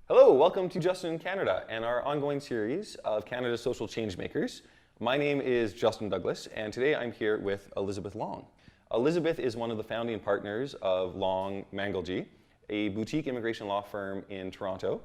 Hello, welcome to Justin in Canada and our ongoing series of Canada's social change makers. My name is Justin Douglas, and today I'm here with Elizabeth Long. Elizabeth is one of the founding partners of Long Mangalji, a boutique immigration law firm in Toronto.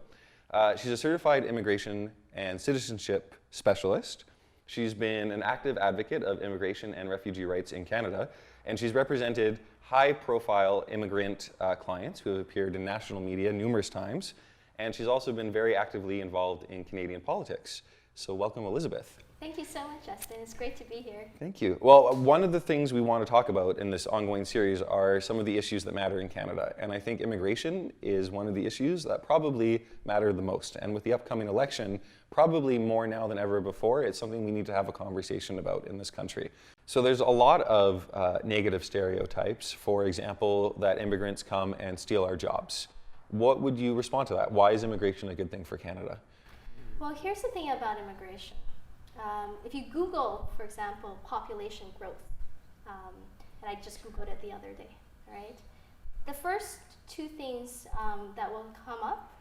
She's a certified immigration and citizenship specialist. She's been an active advocate of immigration and refugee rights in Canada, and she's represented high-profile immigrant clients who have appeared in national media numerous times. And she's also been very actively involved in Canadian politics. So welcome, Elizabeth. Thank you so much, Justin. It's great to be here. Thank you. Well, one of the things we want to talk about in this ongoing series are some of the issues that matter in Canada. And I think immigration is one of the issues that probably matter the most. And with the upcoming election, probably more now than ever before, it's something we need to have a conversation about in this country. So there's a lot of negative stereotypes. For example, that immigrants come and steal our jobs. What would you respond to that? Why is immigration a good thing for Canada? Well, here's the thing about immigration. If you Google, for example, population growth, and I just Googled it the other day, right? The first two things that will come up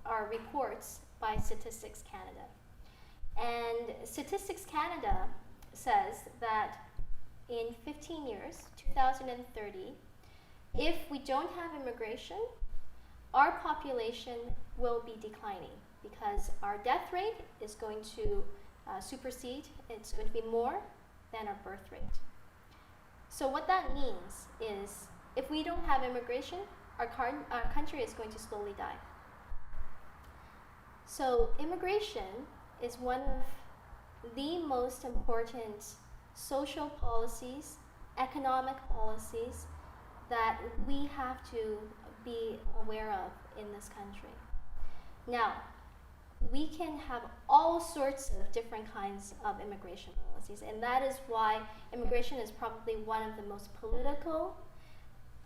are reports by Statistics Canada. And Statistics Canada says that in 15 years, 2030, if we don't have immigration, our population will be declining because our death rate is going to supersede, it's going to be more than our birth rate. So what that means is if we don't have immigration, our country is going to slowly die. So immigration is one of the most important social policies, economic policies that we have to be aware of in this country. Now, we can have all sorts of different kinds of immigration policies, and that is why immigration is probably one of the most political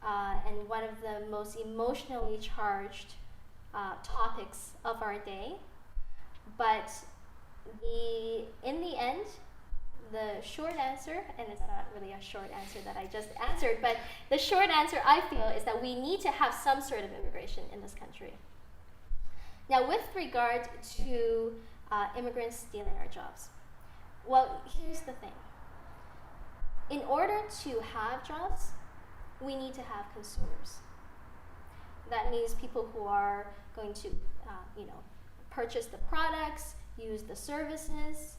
and one of the most emotionally charged topics of our day. But in the end, the short answer, and it's not really a short answer that I just answered, but the short answer I feel is that we need to have some sort of immigration in this country. Now, with regard to immigrants stealing our jobs, well, here's the thing. In order to have jobs, we need to have consumers. That means people who are going to, purchase the products, use the services.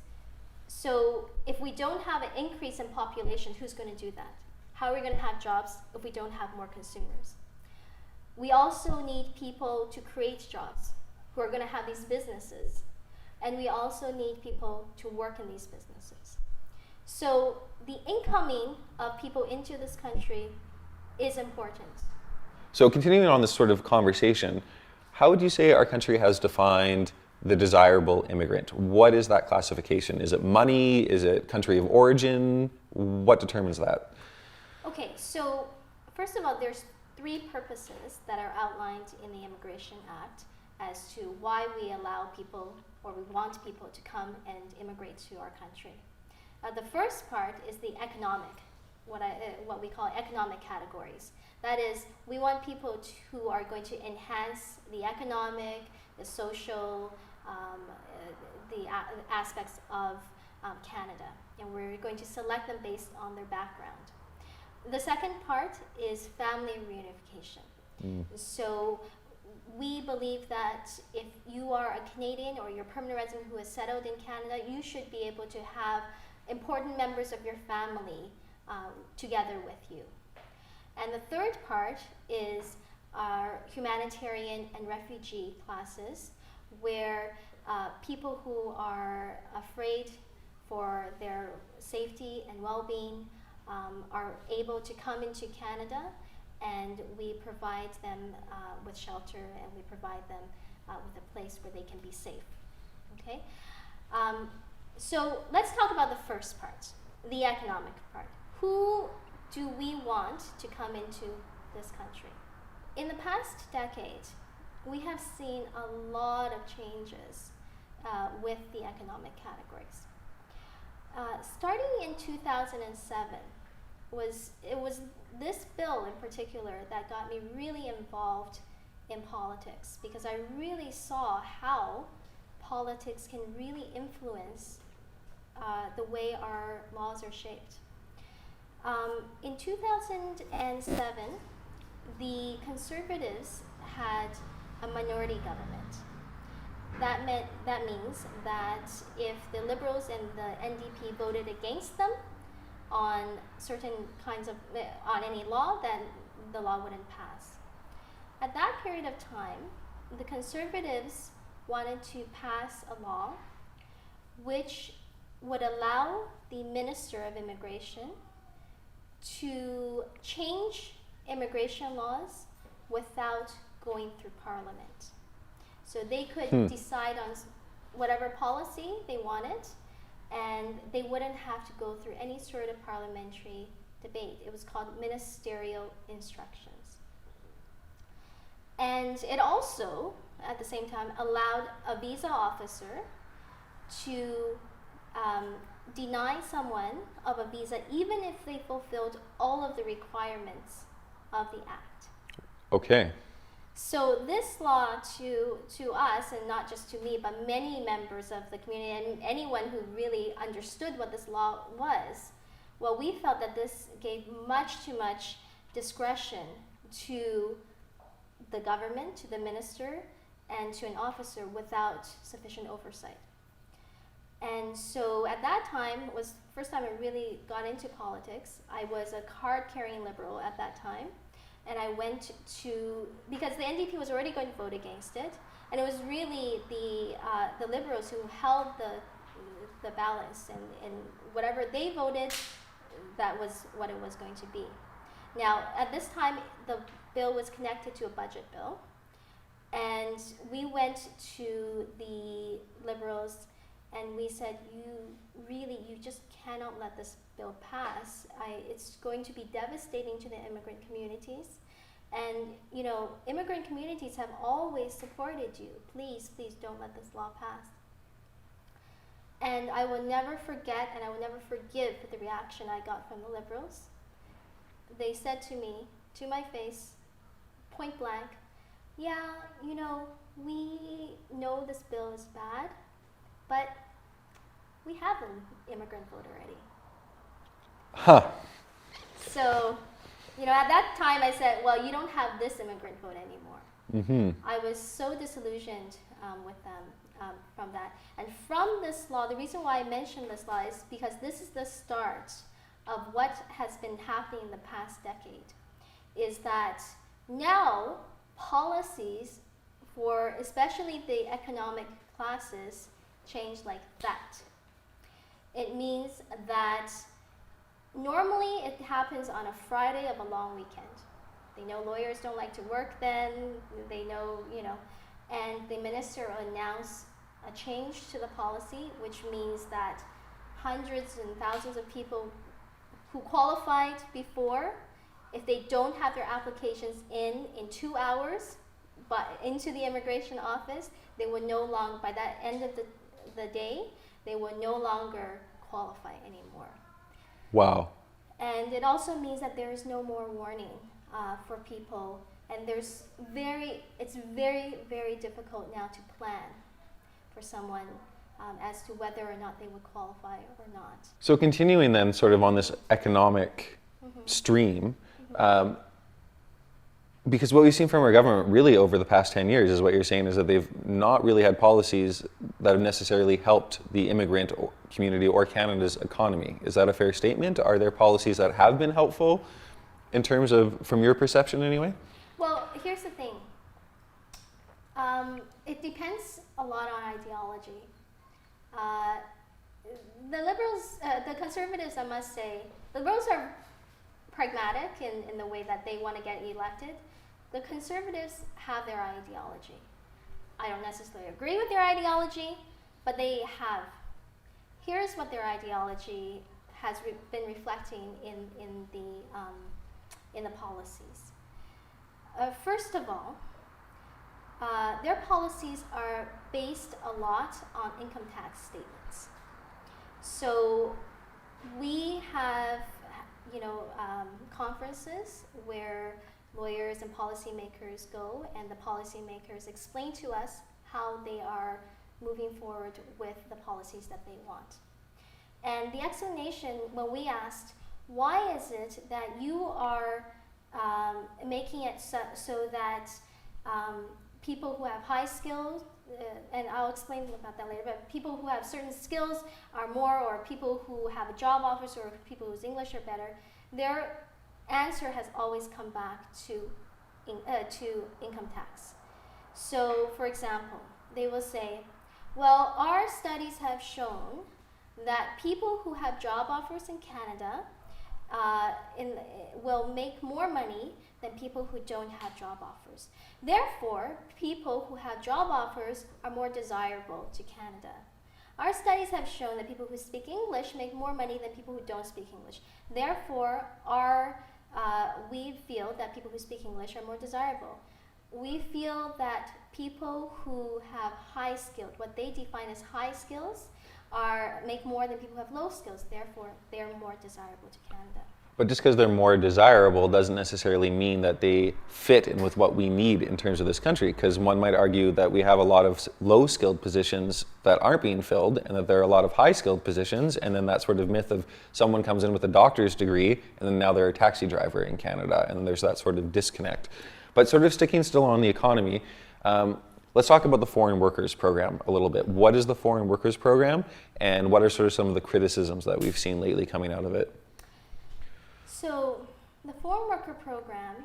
So if we don't have an increase in population, who's going to do that? How are we going to have jobs if we don't have more consumers? We also need people to create jobs who are going to have these businesses. And we also need people to work in these businesses. So the incoming of people into this country is important. So continuing on this sort of conversation, how would you say our country has defined the desirable immigrant? What is that classification? Is it money? Is it country of origin? What determines that? Okay, so first of all, there's three purposes that are outlined in the Immigration Act as to why we allow people or we want people to come and immigrate to our country. The first part is the economic, what we call economic categories. That is, we want people who are going to enhance the economic, the social, the aspects of Canada, and we're going to select them based on their background. The second part is family reunification. So we believe that if you are a Canadian or you're a permanent resident who is settled in Canada, you should be able to have important members of your family together with you. And the third part is our humanitarian and refugee classes, where people who are afraid for their safety and well-being are able to come into Canada, and we provide them with shelter, and we provide them with a place where they can be safe. Okay? So let's talk about the first part, the economic part. Who do we want to come into this country? In the past decade, we have seen a lot of changes with the economic categories. Starting in 2007, it was this bill in particular that got me really involved in politics because I really saw how politics can really influence the way our laws are shaped. In 2007, the Conservatives had a minority government. That means that if the Liberals and the NDP voted against them on certain kinds of on any law, then the law wouldn't pass. At that period of time, the Conservatives wanted to pass a law which would allow the Minister of Immigration to change immigration laws without going through Parliament. So they could decide on whatever policy they wanted, and they wouldn't have to go through any sort of parliamentary debate. It was called ministerial instructions. And it also, at the same time, allowed a visa officer to deny someone of a visa even if they fulfilled all of the requirements of the act. Okay. So this law to us, and not just to me, but many members of the community and anyone who really understood what this law was, well, we felt that this gave much too much discretion to the government, to the minister, and to an officer without sufficient oversight. And so at that time was the first time I really got into politics. I was a card-carrying Liberal at that time. And I went to, because the NDP was already going to vote against it, and it was really the Liberals who held the balance, and whatever they voted, that was what it was going to be. Now, at this time, the bill was connected to a budget bill, and we went to the Liberals and we said, you just cannot let this bill pass. It's going to be devastating to the immigrant communities. And, immigrant communities have always supported you. Please, please don't let this law pass. And I will never forget and I will never forgive the reaction I got from the Liberals. They said to me, to my face, point blank, yeah, we know this bill is bad, but we have an immigrant vote already. Huh. So, at that time I said, well, you don't have this immigrant vote anymore. Mm-hmm. I was so disillusioned with them from that. And from this law, the reason why I mention this law is because this is the start of what has been happening in the past decade, is that now policies for especially the economic classes change like that. It means that normally it happens on a Friday of a long weekend. They know lawyers don't like to work then, they know, and the minister will announce a change to the policy, which means that hundreds and thousands of people who qualified before, if they don't have their applications in 2 hours, but into the immigration office, they will no longer, by that end of the day, they will no longer qualify anymore. Wow. And it also means that there is no more warning for people, and it's very, very difficult now to plan for someone as to whether or not they would qualify or not. So continuing then sort of on this economic stream, because what we've seen from our government really over the past 10 years is what you're saying is that they've not really had policies that have necessarily helped the immigrant community or Canada's economy. Is that a fair statement? Are there policies that have been helpful in terms of, from your perception anyway? Well, here's the thing. It depends a lot on ideology. The Liberals, the Conservatives, I must say, the Liberals are pragmatic in the way that they want to get elected. The Conservatives have their ideology. I don't necessarily agree with their ideology, but they have. Here's what their ideology has been reflecting in the policies. First of all, their policies are based a lot on income tax statements. So we have, conferences where lawyers and policymakers go, and the policymakers explain to us how they are moving forward with the policies that they want. And the explanation, when we asked, why is it that you are making it so that people who have high skills, and I'll explain about that later, but people who have certain skills are more, or people who have a job offers, or people whose English are better, their answer has always come back to income tax. So, for example, they will say, well, our studies have shown that people who have job offers in Canada will make more money than people who don't have job offers. Therefore, people who have job offers are more desirable to Canada. Our studies have shown that people who speak English make more money than people who don't speak English. Therefore, we feel that people who speak English are more desirable. We feel that people who have high skilled, what they define as high skills, make more than people who have low skills. Therefore, they're more desirable to Canada. But just because they're more desirable doesn't necessarily mean that they fit in with what we need in terms of this country, because one might argue that we have a lot of low-skilled positions that aren't being filled, and that there are a lot of high-skilled positions, and then that sort of myth of someone comes in with a doctor's degree, and then now they're a taxi driver in Canada, and there's that sort of disconnect. But sort of sticking still on the economy, let's talk about the Foreign Workers Program a little bit. What is the Foreign Workers Program, and what are sort of some of the criticisms that we've seen lately coming out of it? So, the Foreign Worker Program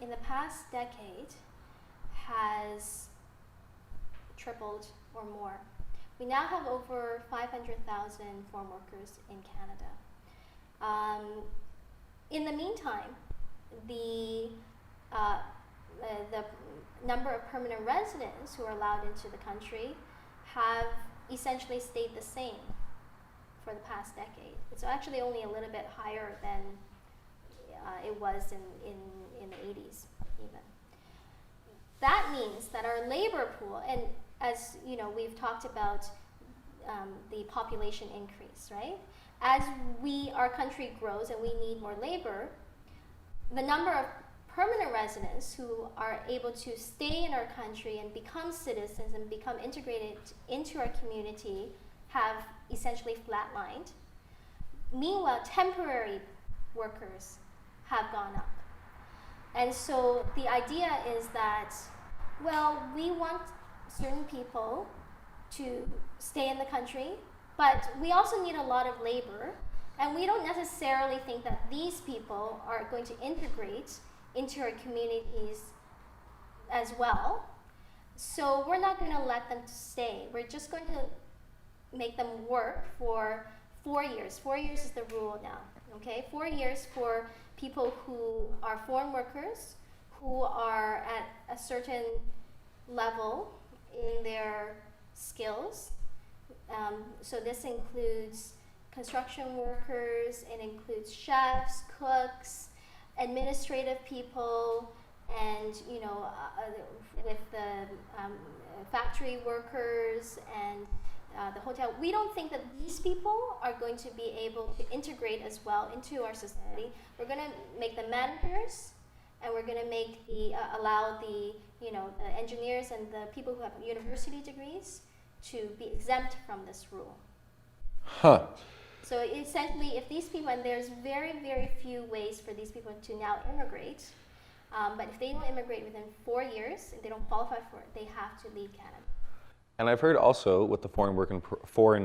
in the past decade has tripled or more. We now have over 500,000 foreign workers in Canada. In the meantime, the number of permanent residents who are allowed into the country have essentially stayed the same for the past decade. It's actually only a little bit higher than it was in the 80s even. That means that our labor pool, and as you know, we've talked about the population increase, right? As our country grows and we need more labor, the number of permanent residents who are able to stay in our country and become citizens and become integrated into our community have essentially flatlined. Meanwhile, temporary workers have gone up. And so the idea is that, well, we want certain people to stay in the country, but we also need a lot of labor, and we don't necessarily think that these people are going to integrate into our communities as well. So we're not going to let them stay. We're just going to make them work for 4 years. 4 years is the rule now, okay? 4 years for people who are foreign workers, who are at a certain level in their skills. So this includes construction workers, it includes chefs, cooks, administrative people, and with the factory workers and the hotel. We don't think that these people are going to be able to integrate as well into our society. We're going to make them managers, and we're going to make allow the engineers and the people who have university degrees to be exempt from this rule. Huh. So essentially, if these people, and there's very, very few ways for these people to now immigrate, but if they don't immigrate within 4 years, if they don't qualify for it, they have to leave Canada. And I've heard also with the Foreign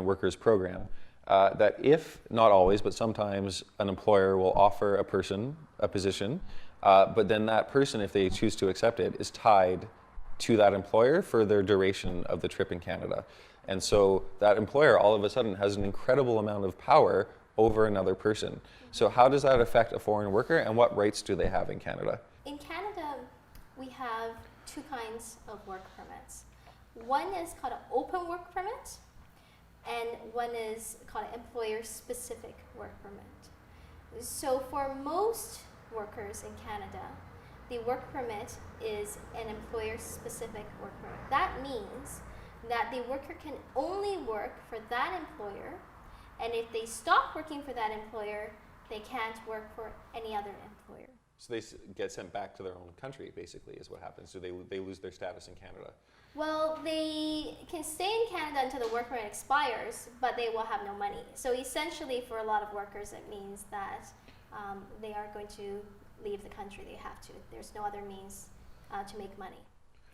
Workers Program that if, not always, but sometimes an employer will offer a person a position, but then that person, if they choose to accept it, is tied to that employer for their duration of the trip in Canada. And so that employer all of a sudden has an incredible amount of power over another person. So how does that affect a foreign worker, and what rights do they have in Canada? In Canada, we have two kinds of work permits. One is called an open work permit, and one is called an employer-specific work permit. So for most workers in Canada, the work permit is an employer-specific work permit. That means that the worker can only work for that employer, and if they stop working for that employer, they can't work for any other employer. So they get sent back to their own country, basically, is what happens. So they lose their status in Canada. Well, they can stay in Canada until the work permit expires, but they will have no money. So essentially, for a lot of workers, it means that they are going to leave the country. They have to. There's no other means to make money.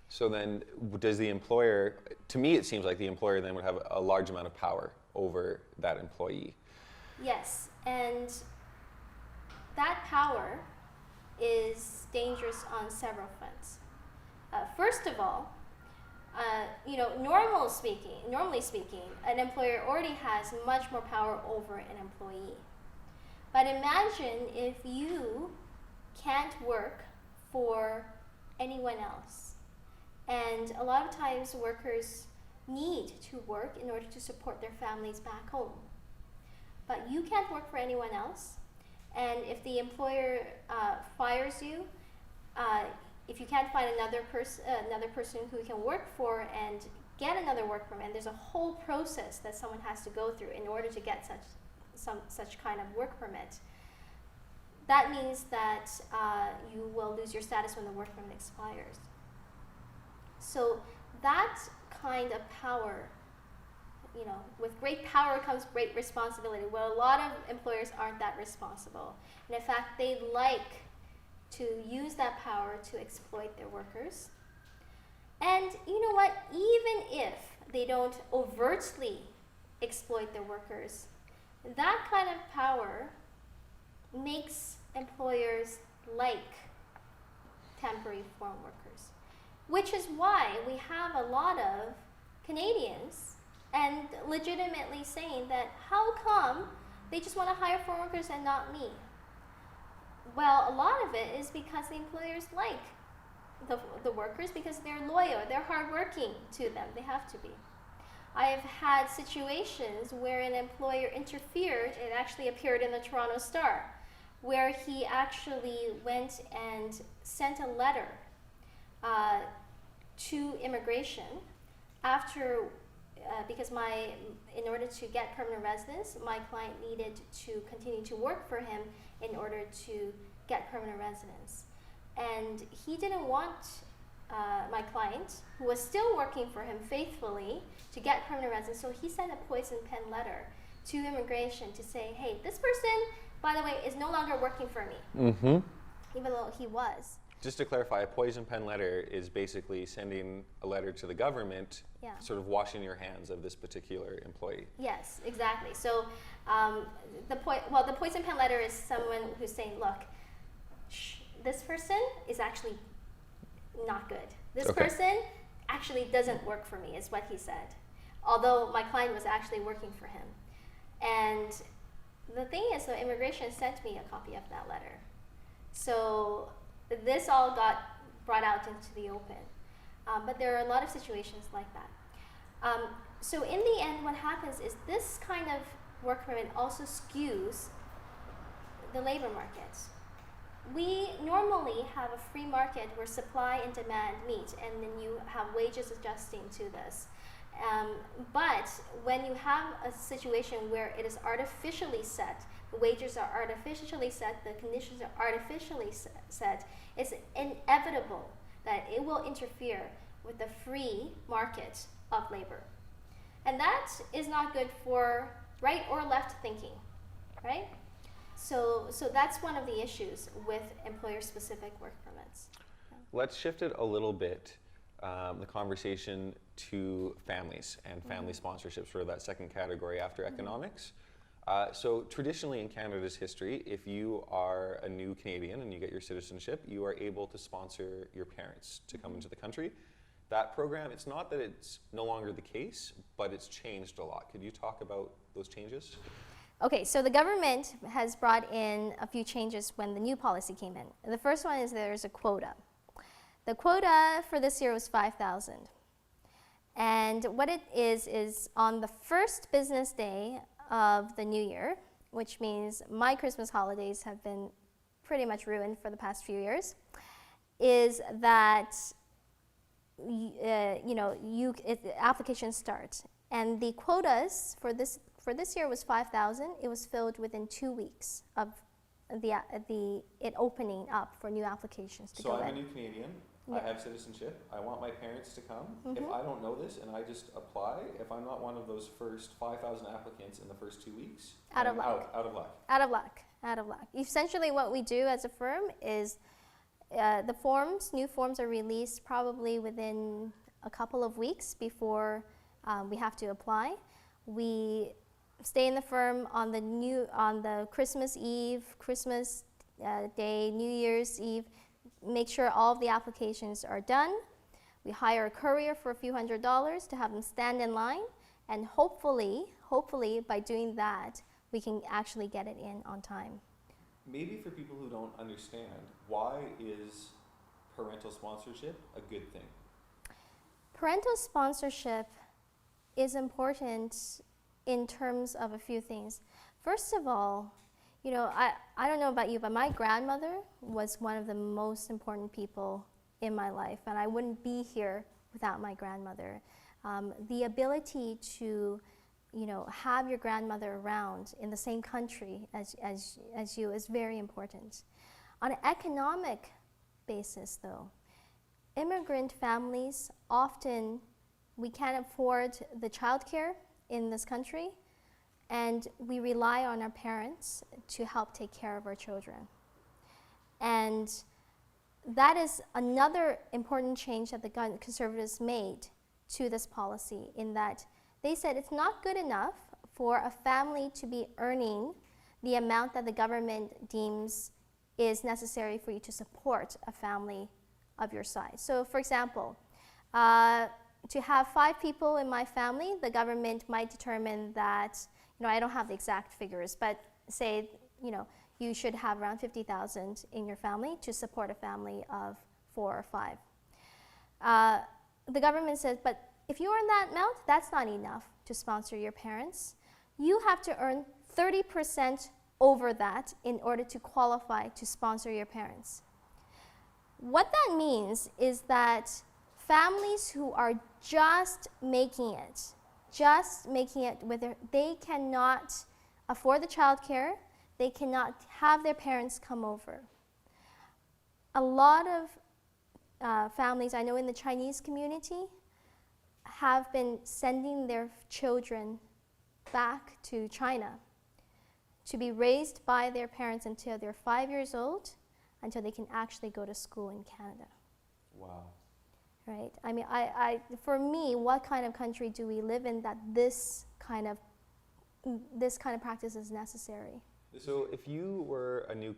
So then, does the employer, to me it seems like the employer then would have a large amount of power over that employee. Yes, and that power is dangerous on several fronts. First of all, normally speaking, an employer already has much more power over an employee. But imagine if you can't work for anyone else. And a lot of times workers need to work in order to support their families back home. But you can't work for anyone else. And if the employer fires you, if you can't find another person who you can work for and get another work permit, and there's a whole process that someone has to go through in order to get such kind of work permit, that means that you will lose your status when the work permit expires. So that kind of power, with great power comes great responsibility. Well, a lot of employers aren't that responsible. And in fact, they like to use that power to exploit their workers. And you know what? Even if they don't overtly exploit their workers, that kind of power makes employers like temporary foreign workers, which is why we have a lot of Canadians and legitimately saying that how come they just want to hire foreign workers and not me? Well, a lot of it is because the employers like the workers because they're loyal, they're hardworking to them, they have to be. I have had situations where an employer interfered, it actually appeared in the Toronto Star, where he actually went and sent a letter to immigration after, because in order to get permanent residence, my client needed to continue to work for him in order to get permanent residence. And he didn't want my client, who was still working for him faithfully, to get permanent residence, so he sent a poison pen letter to immigration to say, hey, this person, by the way, is no longer working for me, even though he was. Just to clarify, a poison pen letter is basically sending a letter to the government, sort of washing your hands of this particular employee. Yes, exactly. So the poison pen letter is someone who's saying, look, this person is actually not good. This person actually doesn't work for me, is what he said. Although my client was actually working for him. And the thing is, so immigration sent me a copy of that letter. So this all got brought out into the open. But there are a lot of situations like that. So in the end, what happens is this kind of work permit also skews the labor market. We normally have a free market where supply and demand meet, and then you have wages adjusting to this. But when you have a situation where it is artificially set, the wages are artificially set, the conditions are artificially set, it's inevitable that it will interfere with the free market of labor. And that is not good for right or left thinking, right? So that's one of the issues with employer-specific work permits. Let's shift it a little bit, the conversation to families and family sponsorships, for that second category after economics. So traditionally in Canada's history, if you are a new Canadian and you get your citizenship, you are able to sponsor your parents to come into the country. That program, it's not that it's no longer the case, but it's changed a lot. Could you talk about those changes? Okay, so the government has brought in a few changes when the new policy came in. The first one is there's a quota. The quota for this year was 5,000. And what it is on the first business day of the new year, which means my Christmas holidays have been pretty much ruined for the past few years, is that applications start. And the quotas for this year was 5,000. It was filled within 2 weeks of it opening up for new applications to So go I'm a in. new Canadian. Yeah. I have citizenship. I want my parents to come. If I don't know this and I just apply, if I'm not one of those first 5,000 applicants in the first 2 weeks, Out of I'm luck. out of luck. Out of luck. Out of luck. Essentially, what we do as a firm is new forms are released probably within a couple of weeks before we have to apply. We stay in the firm on the Christmas Eve, Christmas Day, New Year's Eve, make sure all of the applications are done. We hire a courier for a few $100s to have them stand in line, and hopefully by doing that, we can actually get it in on time. Maybe for people who don't understand, why is parental sponsorship a good thing? Parental sponsorship is important in terms of a few things. First of all, I don't know about you, but my grandmother was one of the most important people in my life, and I wouldn't be here without my grandmother. The ability to, have your grandmother around in the same country as you is very important. On an economic basis, though, immigrant families often, we can't afford the childcare in this country, and we rely on our parents to help take care of our children. And that is another important change that the Conservatives made to this policy, in that they said it's not good enough for a family to be earning the amount that the government deems is necessary for you to support a family of your size. So for example, to have 5 people in my family, the government might determine that, I don't have the exact figures, but say, you should have around 50,000 in your family to support a family of 4 or 5. The government says, but if you earn that amount, that's not enough to sponsor your parents. You have to earn 30% over that in order to qualify to sponsor your parents. What that means is that families who are just making it they cannot afford the childcare, they cannot have their parents come over. A lot of families I know in the Chinese community have been sending their children back to China to be raised by their parents until they're 5 years old, until they can actually go to school in Canada. Wow. Right? I mean, for me, what kind of country do we live in that this kind of practice is necessary? So if you were a new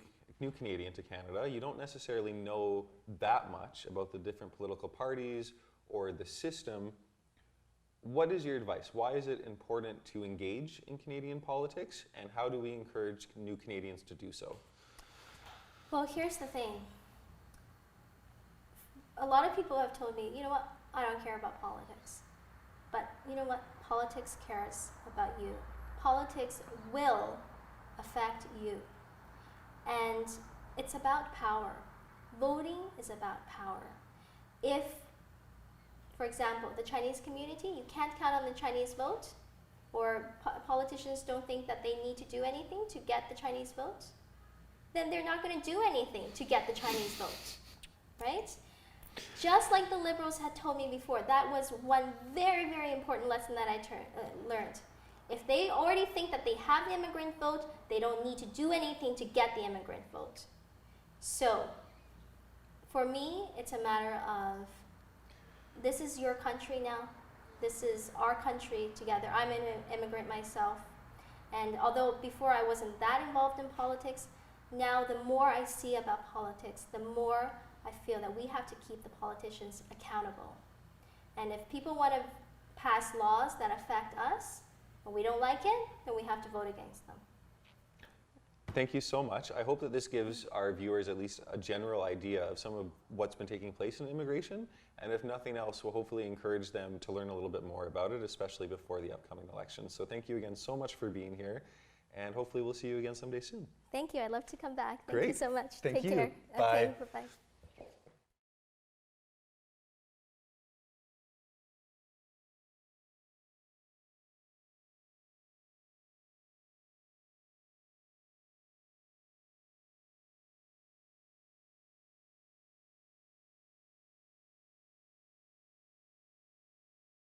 Canadian to Canada, you don't necessarily know that much about the different political parties or the system. What is your advice? Why is it important to engage in Canadian politics, and how do we encourage new Canadians to do so? Well, here's the thing. A lot of people have told me, you know what, I don't care about politics. But you know what, politics cares about you. Politics will affect you. And it's about power. Voting is about power. If, for example, the Chinese community, you can't count on the Chinese vote, or politicians don't think that they need to do anything to get the Chinese vote, then they're not going to do anything to get the Chinese vote, right? Just like the Liberals had told me before, that was one very, very important lesson that I learned. If they already think that they have the immigrant vote, they don't need to do anything to get the immigrant vote. So, for me, it's a matter of, this is your country now. This is our country together. I'm an immigrant myself. And although before I wasn't that involved in politics, now the more I see about politics, the more I feel that we have to keep the politicians accountable. And if people want to pass laws that affect us, and we don't like it, then we have to vote against them. Thank you so much. I hope that this gives our viewers at least a general idea of some of what's been taking place in immigration, and if nothing else, we'll hopefully encourage them to learn a little bit more about it, especially before the upcoming elections. So thank you again so much for being here, and hopefully we'll see you again someday soon. Thank you. I'd love to come back. Thank Great. you so much. Thank Take you. care. Bye. Okay, bye-bye.